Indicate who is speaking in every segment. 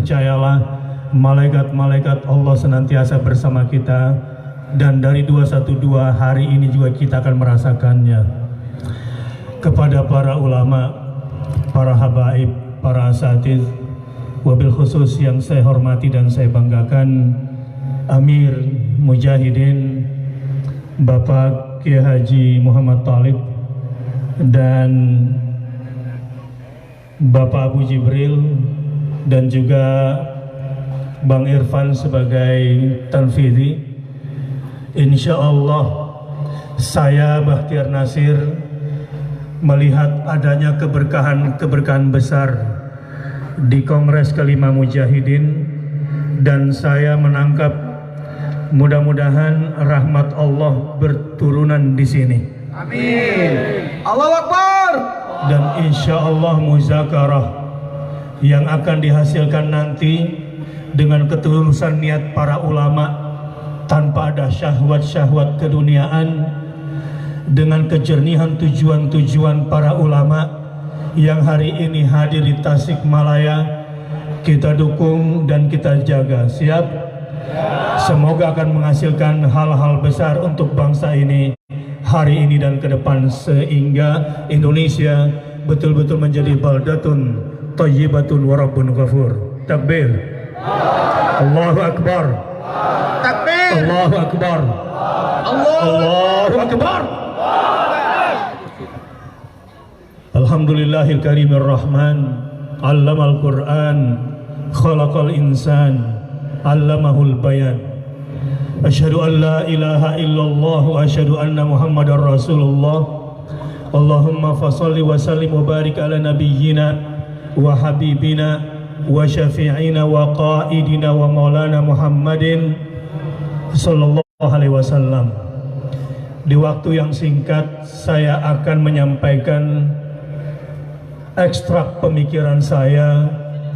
Speaker 1: percayalah malaikat-malaikat Allah senantiasa bersama kita, dan dari 212 hari ini juga kita akan merasakannya. Kepada para ulama, para habaib, para asatidz, wabil khusus yang saya hormati dan saya banggakan, Amir Mujahidin Bapak Kiai Haji Muhammad Thalib dan Bapak Abu Jibril, dan juga Bang Irfan sebagai tanfidhi. Insya Allah saya Bakhtiar Nasir melihat adanya keberkahan besar di Kongres kelima Mujahidin, dan saya menangkap mudah-mudahan rahmat Allah berturunan di sini.
Speaker 2: Amin. Allahu Akbar.
Speaker 1: Dan insya Allah muzakarah yang akan dihasilkan nanti dengan ketulusan niat para ulama, tanpa ada syahwat-syahwat keduniaan, dengan kejernihan tujuan-tujuan para ulama yang hari ini hadir di Tasikmalaya, kita dukung dan kita jaga. Siap? Semoga akan menghasilkan hal-hal besar untuk bangsa ini hari ini dan ke depan, sehingga Indonesia betul-betul menjadi baldatun thayyibatun wa rabbun ghafur. Takbir. Allahu Akbar.
Speaker 2: Takbir.
Speaker 1: Allahu Akbar. Allahu Akbar. Alhamdulillahil karimir rahman, allamal Qur'an, khalaqal insan, allamahul bayan. Asyhadu an la ilaha illallah wa asyhadu anna Muhammadar Rasulullah. Allahumma fashalli wa sallim wa barik ala nabiyyina wa habibina wa syafi'ina wa qaidina wa maulana Muhammadin sallallahu alaihi wasallam. Di waktu yang singkat saya akan menyampaikan ekstrak pemikiran saya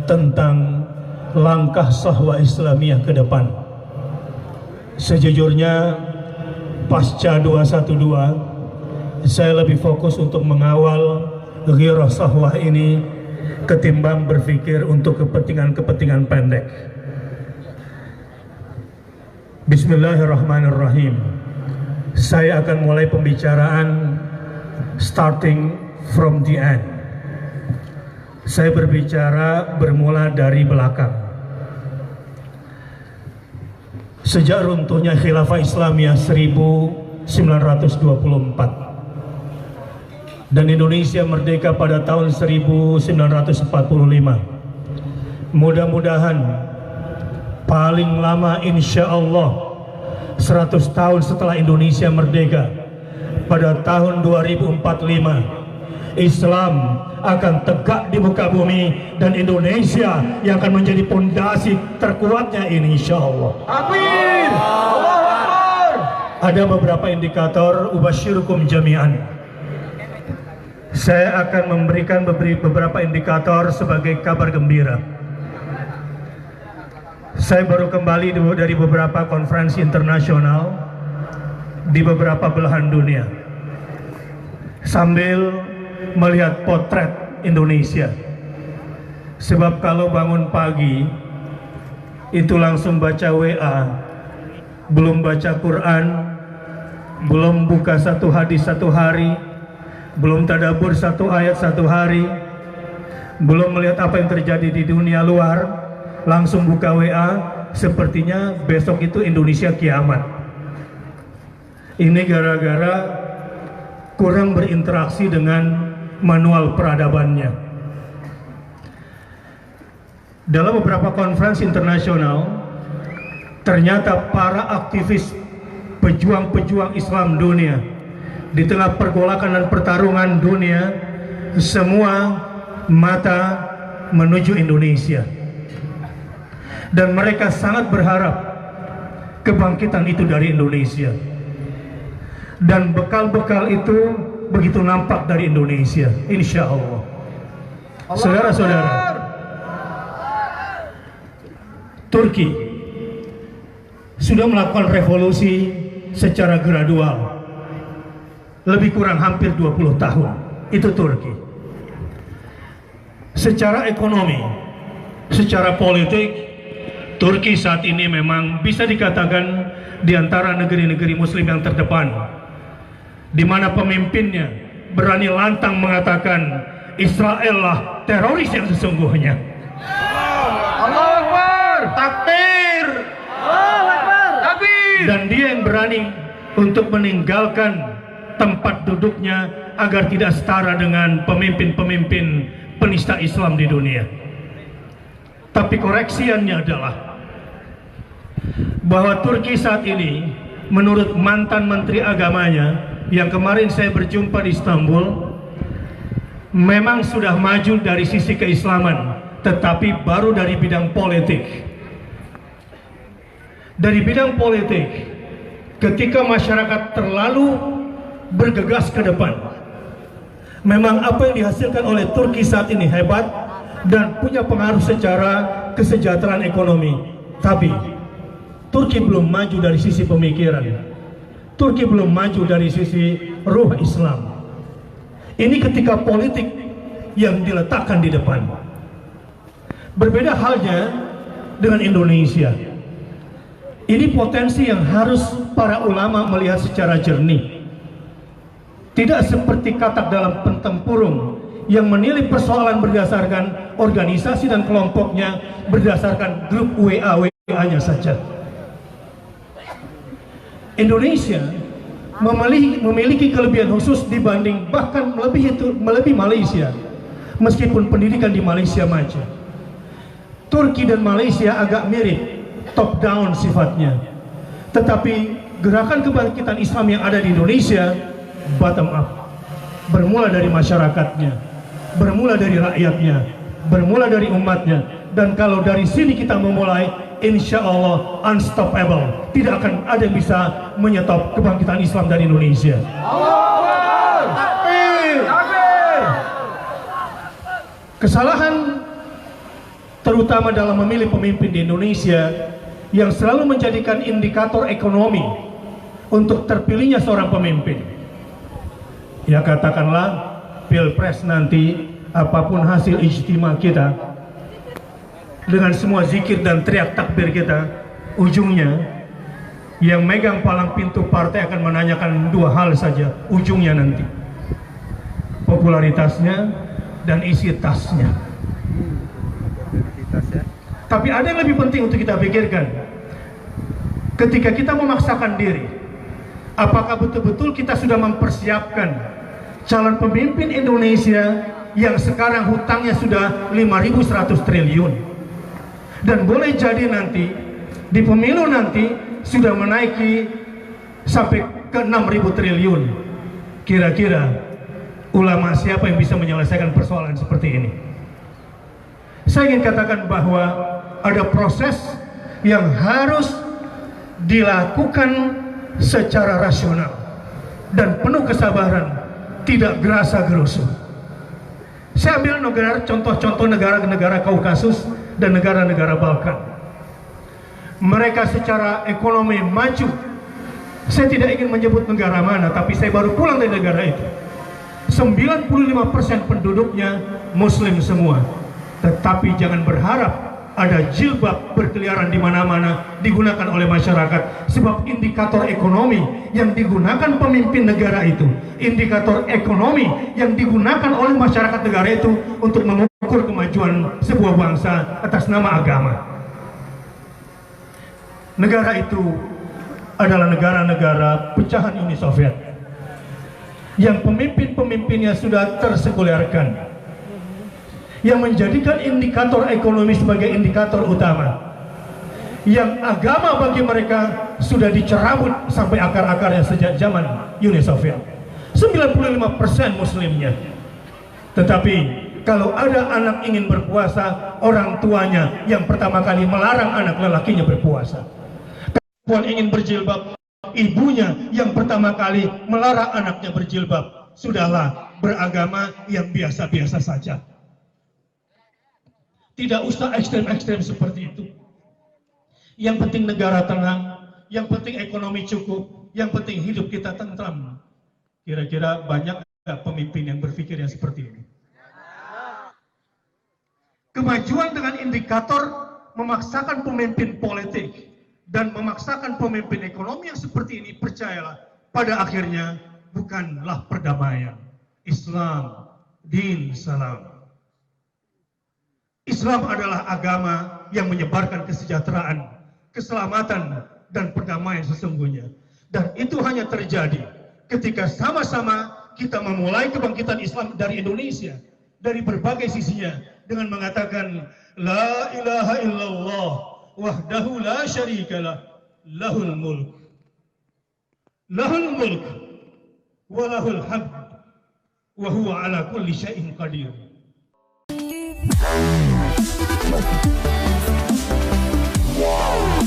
Speaker 1: tentang langkah sahwa Islamiyah ke depan. Sejujurnya pasca 212 saya lebih fokus untuk mengawal ghirah sahwah ini ketimbang berpikir untuk kepentingan-kepentingan pendek. Bismillahirrahmanirrahim. Saya akan mulai pembicaraan starting from the end. Saya berbicara bermula dari belakang. Sejak runtuhnya Khilafah Islamiyah 1924 dan Indonesia merdeka pada tahun 1945, mudah-mudahan paling lama insya Allah 100 tahun setelah Indonesia merdeka pada tahun 2045, Islam akan tegak di muka bumi dan Indonesia yang akan menjadi pondasi terkuatnya ini insya Allah.
Speaker 2: Amin. Allahu Akbar.
Speaker 1: Ada beberapa indikator ubasyirukum jami'an. Saya akan memberikan beberapa indikator sebagai kabar gembira. Saya baru kembali dari beberapa konferensi internasional di beberapa belahan dunia sambil melihat potret Indonesia. Sebab kalau bangun pagi itu langsung baca WA, belum baca Quran, belum buka satu hadis satu hari, belum tadabbur satu ayat satu hari, belum melihat apa yang terjadi di dunia luar, langsung buka WA, sepertinya besok itu Indonesia kiamat. Ini gara-gara kurang berinteraksi dengan manual peradabannya. Dalam beberapa konferensi internasional, ternyata para aktivis pejuang-pejuang Islam dunia di tengah pergolakan dan pertarungan dunia, semua mata menuju Indonesia, dan mereka sangat berharap kebangkitan itu dari Indonesia, dan bekal-bekal itu begitu nampak dari Indonesia, insya Allah. Saudara-saudara, Turki sudah melakukan revolusi secara gradual, lebih kurang hampir 20 tahun. Itu Turki. Secara ekonomi, Secara politik, Turki saat ini memang bisa dikatakan di antara negeri-negeri Muslim yang terdepan, di mana pemimpinnya berani lantang mengatakan Israel lah teroris yang sesungguhnya.
Speaker 2: Allahu Akbar. Takbir. Allahu Akbar. Takbir.
Speaker 1: Dan dia yang berani untuk meninggalkan tempat duduknya agar tidak setara dengan pemimpin-pemimpin penista Islam di dunia. Tapi koreksiannya adalah bahwa Turki saat ini, menurut mantan menteri agamanya yang kemarin saya berjumpa di Istanbul, memang sudah maju dari sisi keislaman, tetapi baru dari bidang politik. Dari bidang politik, ketika masyarakat terlalu bergegas ke depan, memang apa yang dihasilkan oleh Turki saat ini hebat dan punya pengaruh secara kesejahteraan ekonomi. Tapi Turki belum maju dari sisi pemikiran, Turki belum maju dari sisi ruh Islam. Ini ketika politik yang diletakkan di depan. Berbeda halnya dengan Indonesia. Ini potensi yang harus para ulama melihat secara jernih. Tidak seperti katak dalam pentempurung yang menilai persoalan berdasarkan organisasi dan kelompoknya, berdasarkan grup WA-nya saja. Indonesia memiliki kelebihan khusus dibanding, bahkan melebihi Malaysia, meskipun pendidikan di Malaysia maju. Turki dan Malaysia agak mirip, top down sifatnya, tetapi gerakan kebangkitan Islam yang ada di Indonesia bottom up, bermula dari masyarakatnya, bermula dari rakyatnya, bermula dari umatnya. Dan kalau dari sini kita memulai, insya Allah unstoppable, tidak akan ada yang bisa menyetop kebangkitan Islam dari Indonesia. Kesalahan terutama dalam memilih pemimpin di Indonesia yang selalu menjadikan indikator ekonomi untuk terpilihnya seorang pemimpin. Ya katakanlah pilpres nanti, apapun hasil ijtima kita, dengan semua zikir dan teriak takbir kita, ujungnya yang megang palang pintu partai akan menanyakan dua hal saja ujungnya nanti: popularitasnya dan isi tasnya. Tapi ada yang lebih penting untuk kita pikirkan. Ketika kita memaksakan diri, apakah betul-betul kita sudah mempersiapkan calon pemimpin Indonesia yang sekarang hutangnya sudah 5.100 triliun, dan boleh jadi nanti di pemilu nanti sudah menaiki sampai ke 6.000 triliun. Kira-kira ulama siapa yang bisa menyelesaikan persoalan seperti ini? Saya ingin katakan bahwa ada proses yang harus dilakukan secara rasional dan penuh kesabaran, tidak gerasa-gerusu. Saya ambil contoh-contoh negara-negara Kaukasus dan negara-negara Balkan. Mereka secara ekonomi maju. Saya tidak ingin menyebut negara mana, tapi saya baru pulang dari negara itu. 95% penduduknya Muslim semua. Tetapi jangan berharap ada jilbab berkeliaran di mana-mana digunakan oleh masyarakat, sebab indikator ekonomi yang digunakan pemimpin negara itu, indikator ekonomi yang digunakan oleh masyarakat negara itu untuk mengukur kemajuan sebuah bangsa atas nama agama. Negara itu adalah negara-negara pecahan Uni Soviet yang pemimpin-pemimpinnya sudah tersekulerkan, yang menjadikan indikator ekonomi sebagai indikator utama, yang agama bagi mereka sudah dicerabut sampai akar-akarnya sejak zaman Uni Soviet. 95% muslimnya. Tetapi kalau ada anak ingin berpuasa, orang tuanya yang pertama kali melarang anak lelakinya berpuasa. Kalau ingin berjilbab, ibunya yang pertama kali melarang anaknya berjilbab. Sudahlah, beragama yang biasa-biasa saja. Tidak usah ekstrem-ekstrem seperti itu. Yang penting negara tenang, yang penting ekonomi cukup, yang penting hidup kita tentram. Kira-kira banyak pemimpin yang berpikir yang seperti ini. Kemajuan dengan indikator memaksakan pemimpin politik dan memaksakan pemimpin ekonomi yang seperti ini, percayalah, pada akhirnya bukanlah perdamaian. Islam, din salam. Islam adalah agama yang menyebarkan kesejahteraan, keselamatan, dan perdamaian sesungguhnya. Dan itu hanya terjadi ketika sama-sama kita memulai kebangkitan Islam dari Indonesia, dari berbagai sisinya, dengan mengatakan la ilaha illallah wahdahu la syarikalah lahul mulk wa lahul hamd wa huwa ala kulli syai'in qadir.
Speaker 3: Wow.